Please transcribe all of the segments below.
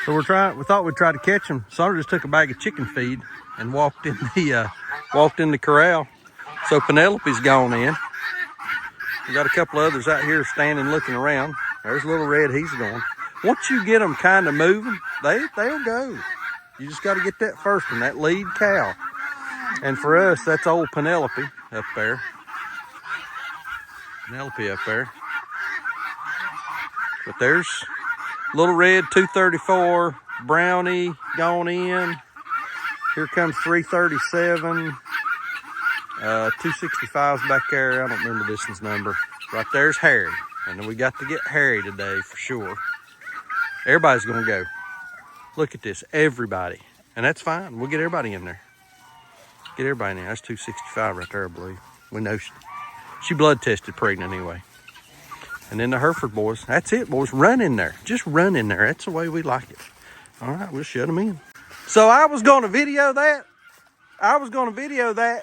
So we thought we'd try to catch them. Sandra just took a bag of chicken feed and walked in the corral. So Penelope's gone in. We got a couple others out here standing looking around. There's little Red, he's going. Once you get them kind of moving, they'll go. You just got to get that first one, that lead cow. And for us, that's old Penelope up there. Penelope up there. But there's little Red, 234, Brownie gone in. Here comes 337. 265's back there. I don't remember this one's number. Right there's Harry. And then we got to get Harry today for sure. Everybody's going to go. Look at this, everybody. And that's fine. We'll get everybody in there. Get everybody in there. That's 265 right there, I believe. We know she blood tested pregnant anyway. And then the Hereford boys. That's it, boys. Run in there. Just run in there. That's the way we like it. All right, we'll shut them in. So I was going to video that.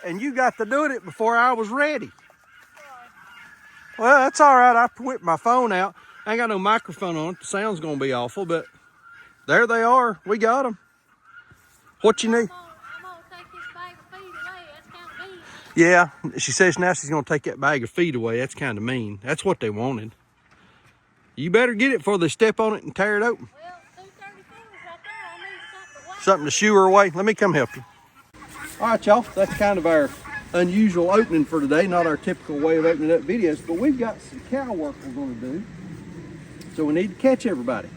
And you got to doing it before I was ready. Well, that's all right. I whipped my phone out. I ain't got no microphone on it. The sound's going to be awful, but there they are. We got them. What you need? I'm gonna take this bag of feed away. That's kind of mean. Yeah, she says now she's going to take that bag of feed away. That's kind of mean. That's what they wanted. You better get it before they step on it and tear it open. Well, 234 is right there. I need something to weigh. Something to shoo her away. Let me come help you. All right, y'all. That's kind of our unusual opening for today. Not our typical way of opening up videos, but we've got some cow work we're going to do. So we need to catch everybody.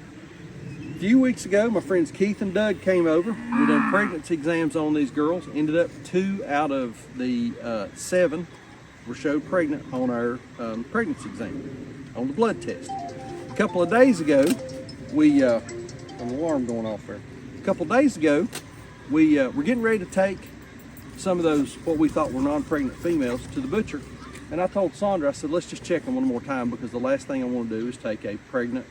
A few weeks ago, my friends Keith and Doug came over. We done pregnancy exams on these girls. Ended up 2 out of the 7 were showed pregnant on our pregnancy exam, on the blood test. A couple of days ago, an alarm going off there. A couple of days ago, we were getting ready to take some of those, what we thought were non-pregnant females, to the butcher. And I told Sandra, I said, let's just check them one more time, because the last thing I want to do is take a pregnant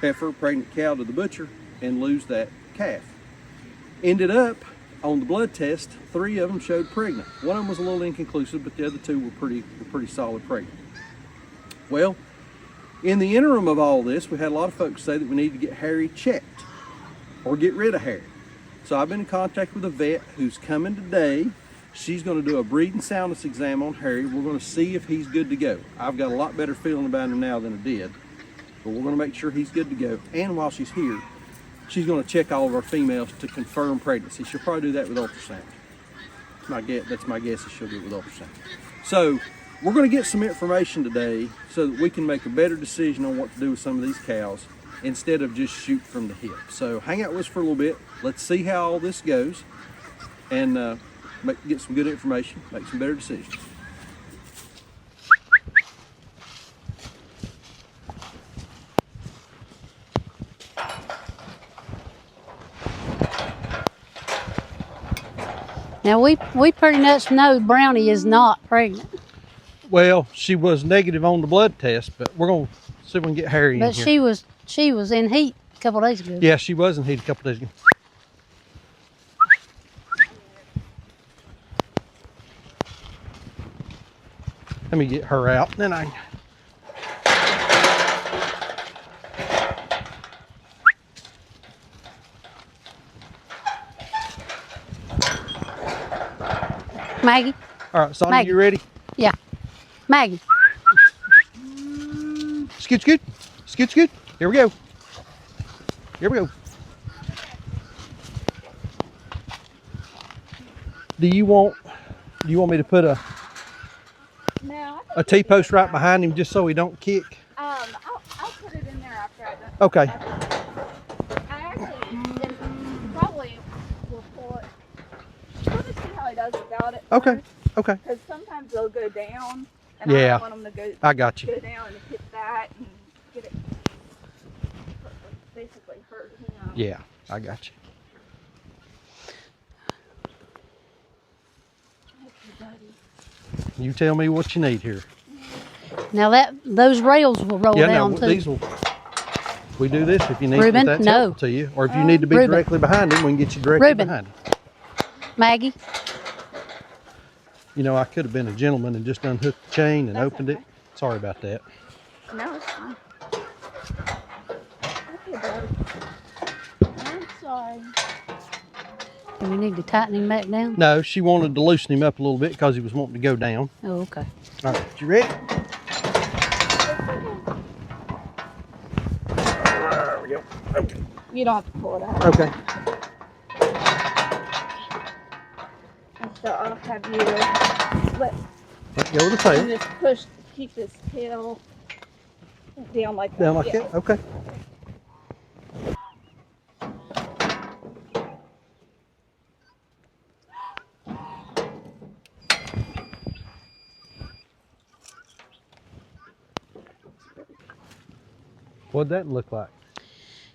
heifer, pregnant cow to the butcher and lose that calf. Ended up, on the blood test, 3 of them showed pregnant. One of them was a little inconclusive, but the other 2 were pretty solid pregnant. Well, in the interim of all this, we had a lot of folks say that we need to get Harry checked or get rid of Harry. So I've been in contact with a vet who's coming today. She's going to do a breeding soundness exam on Harry. We're going to see if he's good to go. I've got a lot better feeling about him now than I did. But we're going to make sure he's good to go. And while she's here, she's going to check all of our females to confirm pregnancy. She'll probably do that with ultrasound. That's my guess is she'll do it with ultrasound. So we're going to get some information today so that we can make a better decision on what to do with some of these cows instead of just shoot from the hip. So hang out with us for a little bit. Let's see how all this goes and get some good information, make some better decisions. Now we pretty much know Brownie is not pregnant. Well, she was negative on the blood test, but we're going to see if we can get Harry in here. But she was in heat a couple of days ago. Yeah, she was in heat a couple of days ago. Let me get her out, then I... Maggie? All right, Sonia, Maggie. you ready? Yeah. Maggie. Scoot, scoot. Scoot, scoot. Here we go. Here we go. Do you want me to put a T-post right behind him just so he don't kick? I'll put it in there after I done. Okay. I actually probably will pull it. We'll just see how he does without it. Okay. Okay. Because sometimes they'll go down, and Yeah. I don't want them to go. I got you. Go down and hit that and get it. Basically hurt him. Yeah, I got you. You tell me what you need here. Now those rails will roll down no, too. these will. We do this if you need Reuben, if that's no. helpful to you, or if you need to be Reuben. directly behind him, we can get you directly Reuben. behind him. Maggie. You know, I could have been a gentleman and just unhooked the chain and That's opened okay. it. Sorry about that. No, it's fine. Okay, buddy. Sorry. Do we need to tighten him back down? No, she wanted to loosen him up a little bit because he was wanting to go down. Oh, okay. All right, you ready? There we go. Okay. You don't have to pull it out. Okay. And so I'll have you let go with the tail. and just push, keep this tail down like that. Down like that? Okay. What'd that look like?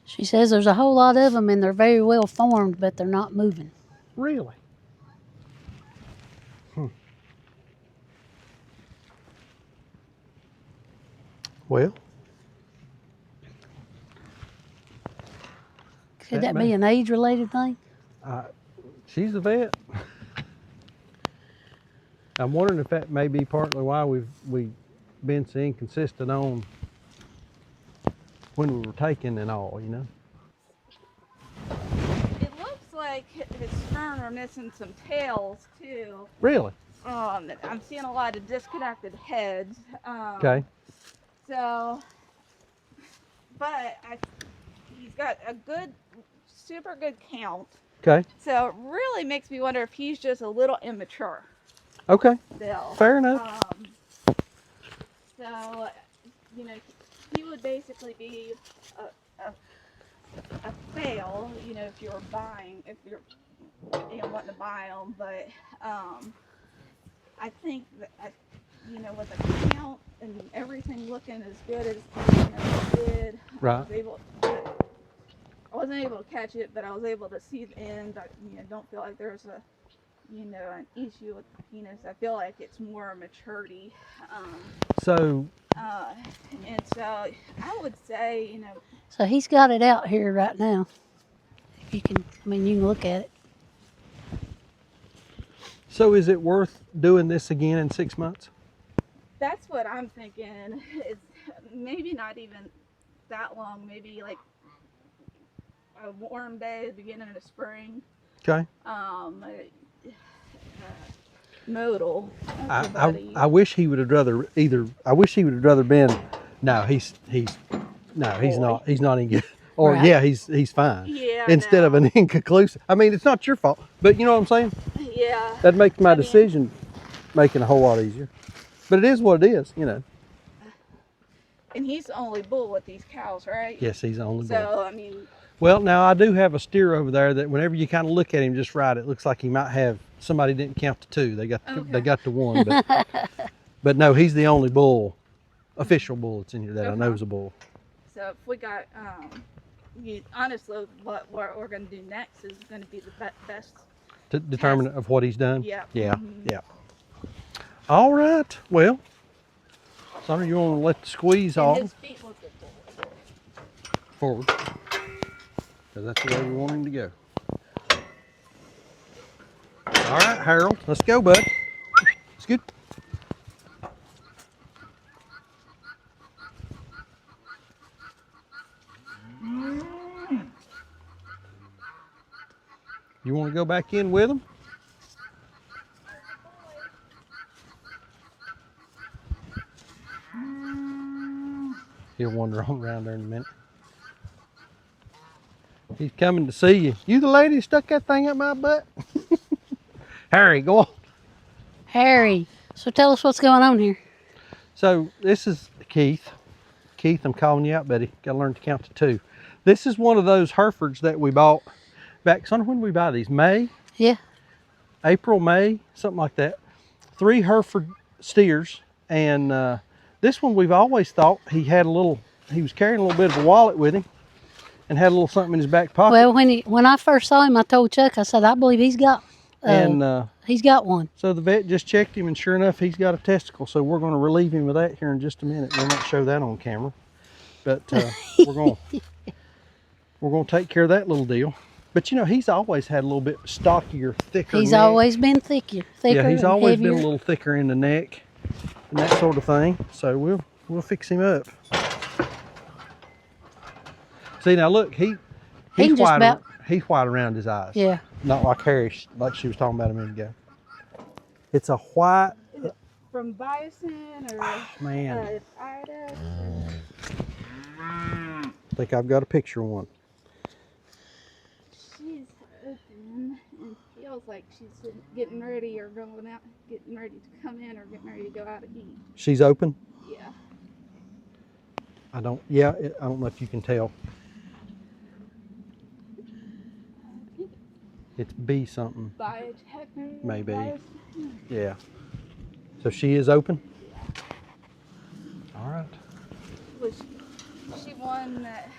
She says there's a whole lot of them and they're very well formed, but they're not moving. Really? Well, could that be an age-related thing? She's a vet. I'm wondering if that may be partly why we've been so inconsistent on when we were taking and all, you know. It looks like his stern are missing some tails too. Really? I'm seeing a lot of disconnected heads. Okay. So, but he's got a good, super good count. Okay. So it really makes me wonder if he's just a little immature. Okay. Still. Fair enough. So, you know, he would basically be a fail, you know, if you're wanting to buy them. But I think that, you know, with the count and everything looking as good as it did, Right. I wasn't able to catch it, but I was able to see the end. I, you know, don't feel like there's an issue with the penis. I feel like it's more maturity. And so I would say, you know. So he's got it out here right now. If you can, I mean, you can look at it. So is it worth doing this again in 6 months? That's what I'm thinking. It's maybe not even that long. Maybe like a warm day at the beginning of spring. Okay. Modal. I wish he would have rather been. No, he's not any good. Or Right. yeah, he's fine. Yeah. Instead of an inconclusive. I mean, it's not your fault, but you know what I'm saying? Yeah. That makes my decision making a whole lot easier. But it is what it is, you know. And he's the only bull with these cows, right? Yes, he's the only bull. So, I mean. Well, now I do have a steer over there that whenever you kind of look at him just right, it looks like he might have, somebody didn't count to two. They got the one, but no, he's the only bull, official bull that's in here that I know is a bull. So if we got, honestly, what we're going to do next is going to be the best. To determine of what he's done? Yep. Yeah, yeah. All right, well, Sonny, you want to let the squeeze And off? his feet look good Forward. Because that's the way we want him to go. All right, Harold, let's go, bud. It's good. You want to go back in with him? He'll wander on around there in a minute. He's coming to see you. You the lady who stuck that thing up my butt? Harry, go on. Harry, so tell us what's going on here. So this is Keith. Keith, I'm calling you out, buddy. Got to learn to count to two. This is one of those Herefords that we bought back, son, when did we buy these? May? Yeah. April, May, something like that. 3 Hereford steers. And this one we've always thought he was carrying a little bit of a wallet with him and had a little something in his back pocket. Well, when I first saw him, I told Chuck, I said, I believe he's got one. So the vet just checked him, and sure enough, he's got a testicle. So we're going to relieve him of that here in just a minute. We'll not show that on camera, but we're going to take care of that little deal. But you know, he's always had a little bit stockier, thicker. He's neck. always been thicker. Yeah, he's always heavier. been a little thicker in the neck and that sort of thing. So we'll fix him up. See now, look, he's He's white around his eyes. Yeah. Not like Harry, like she was talking about a minute ago. It's a white. Is it from bison or Man. iris? I think I've got a picture of one. She's open and feels like she's getting ready or going out, getting ready to come in or getting ready to go out to eat. She's open? Yeah. I don't know if you can tell. It's B something. Biotech Maybe. Bios. Yeah. So she is open? Yeah. All right. She won that.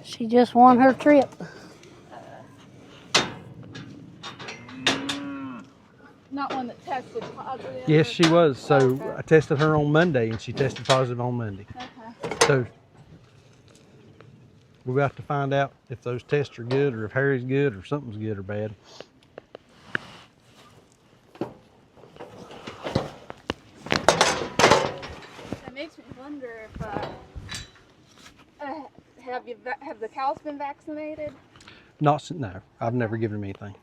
She just won her trip. Not one that tested positive. Yes, she was. So Okay. I tested her on Monday, and she tested positive on Monday. Okay. So we're about to find out if those tests are good, or if Harry's good, or something's good or bad. It makes me wonder if have the cows been vaccinated? No, I've never given him anything.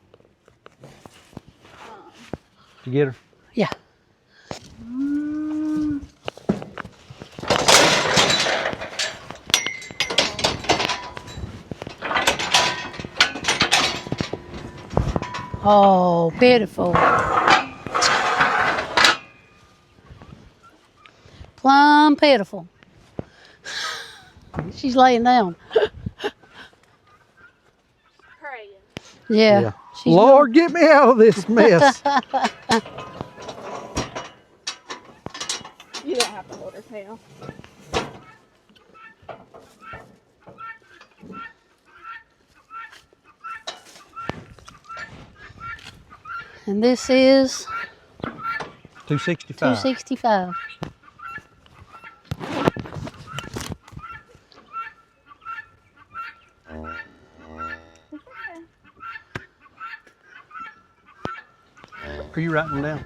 Did you get her? Yeah. Oh, beautiful. Plum pitiful. She's laying down. Praying. Yeah. She's Lord, get me out of this mess. You don't have to hold her tail. And this is 265. 265. Are you writing them down?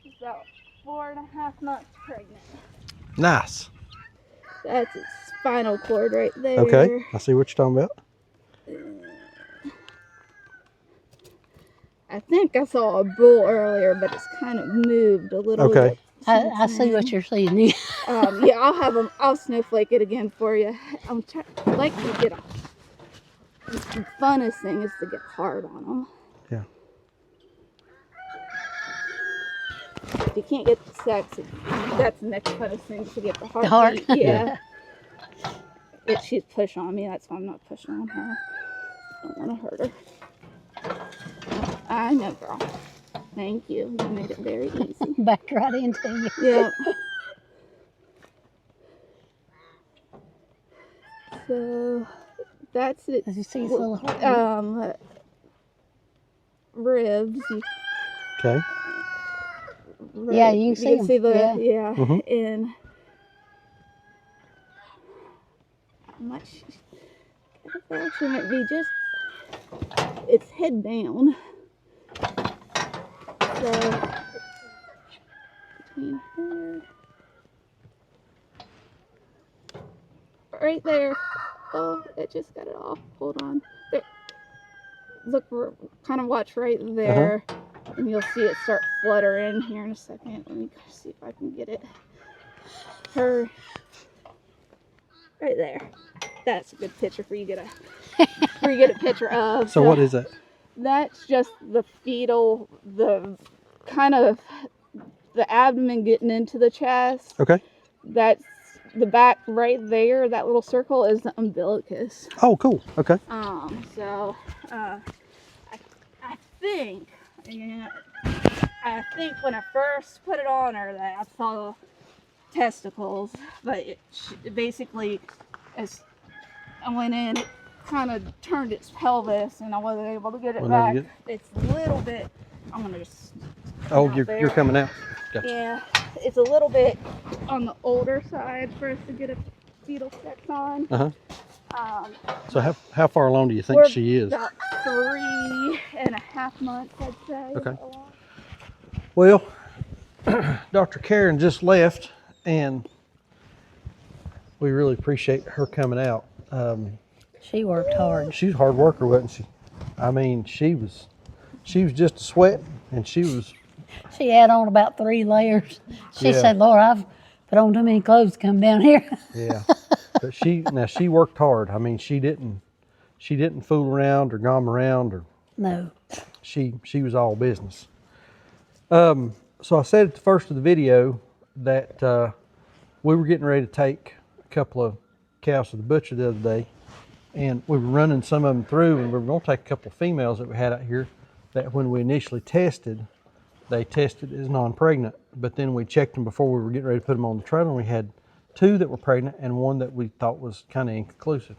She's about 4.5 months pregnant. Nice. That's its spinal cord right there. Okay, I see what you're talking about. I think I saw a bull earlier, but it's kind of moved a little Okay. bit. I see what you're seeing. Yeah, I'll have them. I'll snowflake it again for you. I like to get the funnest thing is to get hard on them. Yeah. If you can't get the sex, that's the next funnest thing to get the heart. The heart. Yeah. If she's pushing on me, that's why I'm not pushing on her. Don't want to hurt her. I know, girl. Thank you. You made it very easy. Backed right into you. Yeah. So that's it. As you see, it's a little hard. Ribs. Okay. Yeah, you can see them. see the Yeah. and much. It actually might be just its head down. So between her right there. Oh, it just got it off. Hold on. There. Look, kind of watch right there, and you'll see it start fluttering here in a second. Let me see if I can get it. Her right there. That's a good picture for you to get a picture of. So what is that? That's just the fetal, the kind of the abdomen getting into the chest. Okay. That's the back right there. That little circle is the umbilicus. Oh, cool. Okay. So I think, yeah, I think when I first put it on her that I saw testicles, but it basically, as I went in, it kind of turned its pelvis, and I wasn't able to get it back. It's a little bit. I'm gonna just. Oh, you're coming out. Gotcha. Yeah, it's a little bit on the older side for us to get a fetal sticks on. So how far along do you think We're she is? about 3.5 months, I'd say. Okay. Well, Dr. Karen just left, and we really appreciate her coming out. She worked hard. She was a hard worker, wasn't she? I mean, she was just a sweat, and she was. She had on about 3 layers. She Yeah. said, Lord, I've put on too many clothes to come down here. Yeah, but she worked hard. I mean, she didn't fool around or gom around, or No. she was all business. So I said at the first of the video that we were getting ready to take a couple of cows to the butcher the other day, and we were running some of them through, and we were going to take a couple of females that we had out here that when we initially tested, they tested as non-pregnant, but then we checked them before we were getting ready to put them on the trailer, and we had 2 that were pregnant and 1 that we thought was kind of inconclusive.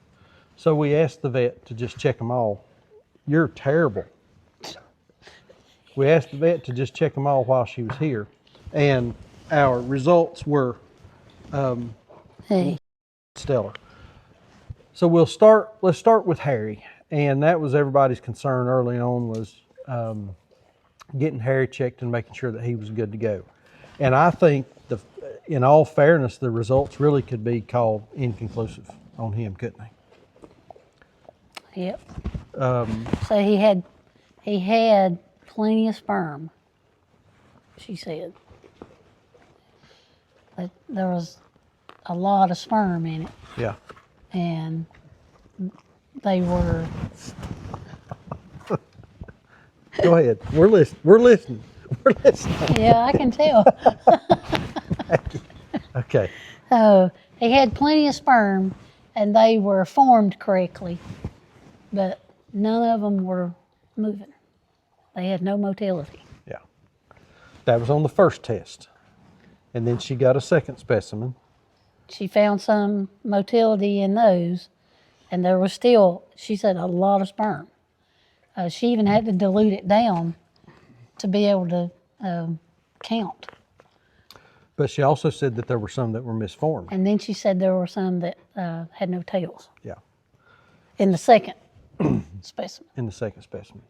So we asked the vet to just check them all. You're terrible. We asked the vet to just check them all while she was here, and our results were Hey. stellar. So let's start with Harry, and that was everybody's concern early on, was getting Harry checked and making sure that he was good to go. And I think, in all fairness, the results really could be called inconclusive on him, couldn't they? Yep. So he had plenty of sperm, she said. But there was a lot of sperm in it, Yeah. and they were. Go ahead. We're listening. We're listening. Yeah, I can tell. Okay. He had plenty of sperm, and they were formed correctly, but none of them were moving. They had no motility. Yeah. That was on the first test. And then she got a second specimen. She found some motility in those, and there was still, she said, a lot of sperm. She even had to dilute it down to be able to count. But she also said that there were some that were misformed. And then she said there were some that had no tails Yeah. in the second specimen. In the second specimen.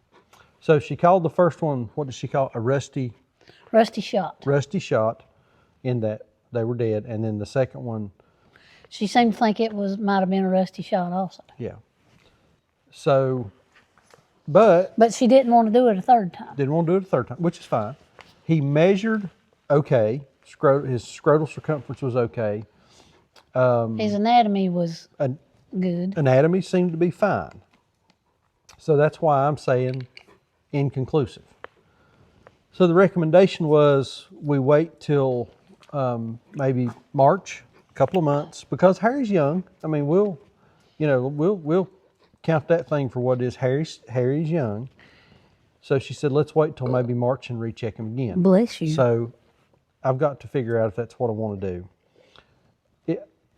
So she called the first one, what did she call it? A rusty shot, in that they were dead. And then the second one. She seemed to think it might have been a rusty shot also. Yeah. So, but she didn't want to do it a third time. Didn't want to do it a third time, which is fine. He measured okay. His scrotal circumference was okay. His anatomy was good. Anatomy seemed to be fine. So that's why I'm saying inconclusive. So the recommendation was we wait till maybe March, a couple of months, because Harry's young. I mean, we'll count that thing for what it is. Harry's young. So she said, let's wait till maybe March and recheck him again. Bless you. So I've got to figure out if that's what I want to do.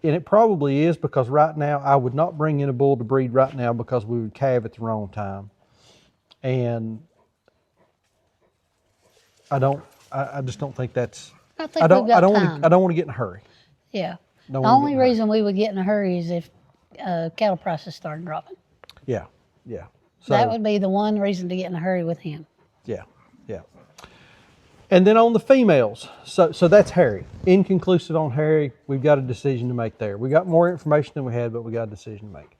And it probably is, because right now I would not bring in a bull to breed right now, because we would calve at the wrong time. And I just don't think that's. I don't want to get in a hurry. Yeah. The only reason we would get in a hurry is if cattle prices started dropping. Yeah. So that would be the one reason to get in a hurry with him. Yeah. And then on the females, so that's Harry. Inconclusive on Harry. We've got a decision to make there. We got more information than we had, but we got a decision to make.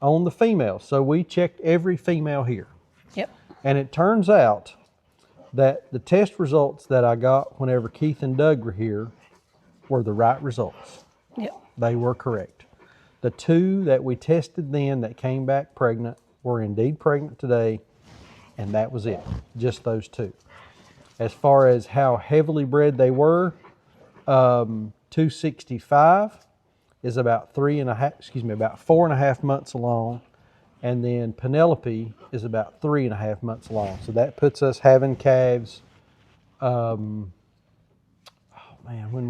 On the females, so we checked every female here. Yep. And it turns out that the test results that I got whenever Keith and Doug were here were the right results. Yep. They were correct. The 2 that we tested then that came back pregnant were indeed pregnant today, and that was it. Just those 2. As far as how heavily bred they were, 265 is about 4.5 months along, and then Penelope is about 3.5 months along. So that puts us having calves. When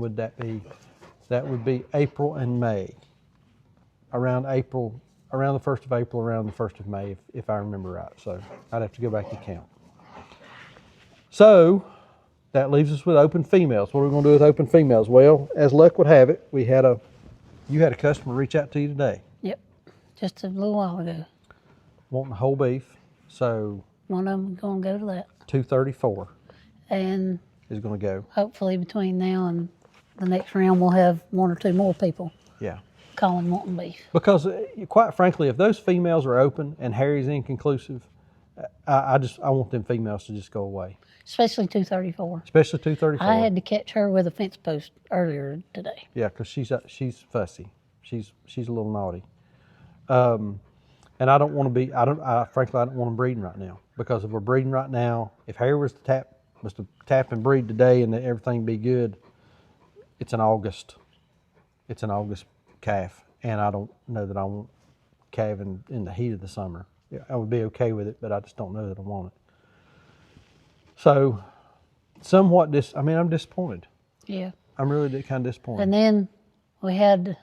would that be? That would be April and May. Around the 1st of April, around the 1st of May, if I remember right. So I'd have to go back and count. So that leaves us with open females. What are we going to do with open females? Well, as luck would have it, we had a You had a customer reach out to you today Yep, just a little while ago. wanting whole beef, so One of them going to go to that. 234 And is going to go. hopefully between now and the next round, we'll have one or two more people Yeah. calling wanting beef. Because quite frankly, if those females are open and Harry's inconclusive, I want them females to just go away. Especially 234. Especially 234. I had to catch her with a fence post earlier today. Yeah, because she's fussy. She's a little naughty. And I don't want to be. Frankly, I don't want them breeding right now, because if we're breeding right now, if Harry was to tap and breed today and everything be good, it's an August calf, and I don't know that I want calving in the heat of the summer. Yeah, I would be okay with it, but I just don't know that I want it. So, somewhat I'm disappointed. Yeah. I'm really kind of disappointed. And then we had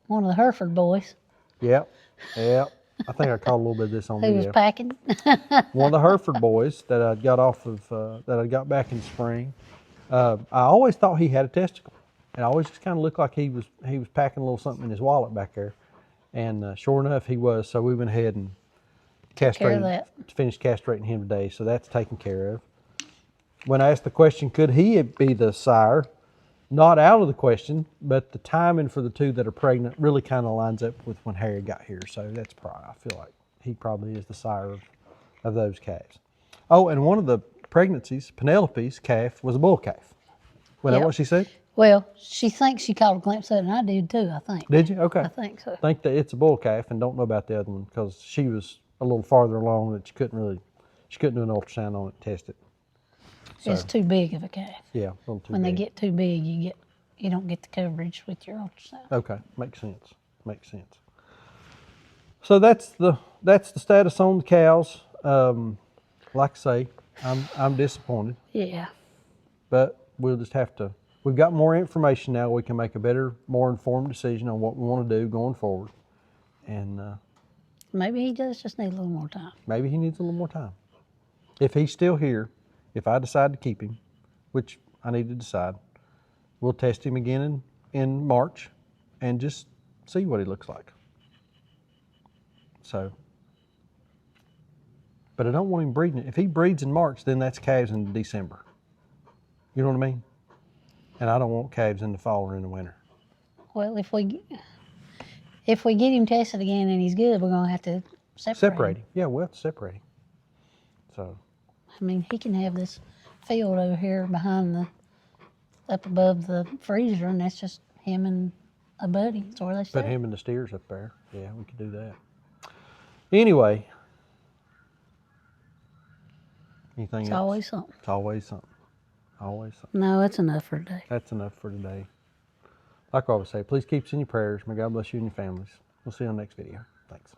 one of the Hereford boys Yep. I think I caught a little bit of this on who was video. packing. One of the Hereford boys that I got that I got back in spring. I always thought he had a testicle. It always just kind of looked like he was packing a little something in his wallet back there, and sure enough, he was. So we went ahead and finished castrating him today. So that's taken care of. When I asked the question, could he be the sire? Not out of the question, but the timing for the two that are pregnant really kind of lines up with when Harry got here. So that's probably, I feel like he probably is the sire of those calves. Oh, and one of the pregnancies, Penelope's calf, was a bull calf. Was that what she said? Well, she thinks she caught a glimpse of it, and I did too, I think. Did you? Okay. I think so. Think that it's a bull calf, and don't know about the other one because she was a little farther along that she couldn't do an ultrasound on it and test it. So, It's too big of a calf. yeah, a little too When they big. get too big, you don't get the coverage with your ultrasound. Okay, makes sense. So that's the status on the cows. Like I say, I'm disappointed, Yeah. but we'll just have to. We've got more information now. We can make a better, more informed decision on what we want to do going forward, and Maybe he does just need a little more time. maybe he needs a little more time. If he's still here, if I decide to keep him, which I need to decide, we'll test him again in March and just see what he looks like. So, but I don't want him breeding. If he breeds in March, then that's calves in December. You know what I mean? And I don't want calves in the fall or in the winter. Well, if we get him tested again and he's good, we're gonna have to separate him. Yeah, we'll have to separate him. So, I mean, he can have this field over here up above the freezer, and that's just him and a buddy. That's where they put stay. him and the steers up there. Yeah, we could do that. Anyway, anything It's else? always something. It's always something. Always something. No, that's enough for today. That's enough for today. Like I always say, please keep us in your prayers. May God bless you and your families. We'll see you on the next video. Thanks.